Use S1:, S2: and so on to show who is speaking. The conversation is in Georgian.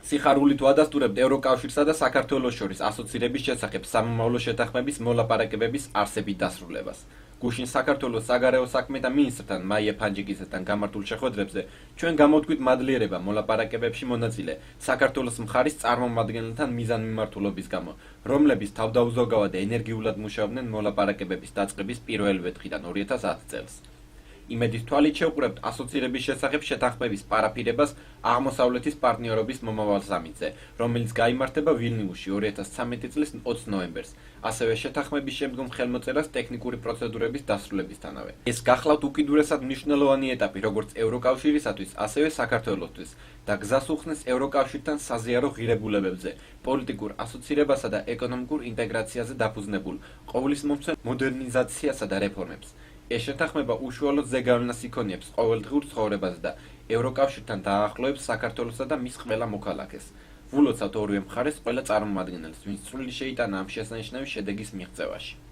S1: სიხარულით ვადასტურებთ ევროკავშირსა და საქართველოს შორის ასოცირების შესახებ სამომავლო შეთანხმების მოლაპარაკებების არსებით დასრულებას. გუშინ საქართველოს საგარეო საქმეთა მინისტრთან მაია ფანჯიკისთან გამართულ შეხვედრებზე ჩვენ გამოვთქვით მადლიერება მოლაპარაკებებში მონაწილე საქართველოს მხარის წარმომადგენელთან მიზანმიმართულობის გამო, რომლებიც თავდაუზოგავად და ენერგიულად მუშაობდნენ მოლაპარაკებების დაწყების პირველივე დღიდან 2010 წელს. იმედის თვალით შევყურებთ ასოცირების შესახებ შეთანხმების პარაფირებას აღმოსავლეთის პარტნიორობის მომავალ სამიტზე, რომელიც გაიმართება ვილნიუსში 2013 წლის 20 ნოემბერს, ასევე შეთანხმების შემდგომ ხელმოწერას ტექნიკური პროცედურების დასრულებისთანავე. ეს გახლავთ უკიდურესად მნიშვნელოვანი ეტაპი როგორც ევროკავშირისათვის, ასევე საქართველოსთვის და გზას უხსნეს ევროკავშირთან საზიარო ღირებულებებზე, პოლიტიკურ ასოცირებასა და ეკონომიკურ ინტეგრაციაზე დაფუძნებულ ყოვლისმომცველ მოდერნიზაციასა და რეფორმებს. ეს შეთანხმება უშუალოდ ზეგავლენას იქონიებს ყოველდღიურ ცხოვრებაზე და ევროკავშირთან დააახლოებს საქართველოსა და მის ყველა მოქალაქეს. ვულოცავთ ორივე მხარეს ყველა წარმომადგენელს, ვინც სრული შეიტანა ამ შესანიშნავი შედეგის მიღწევაში.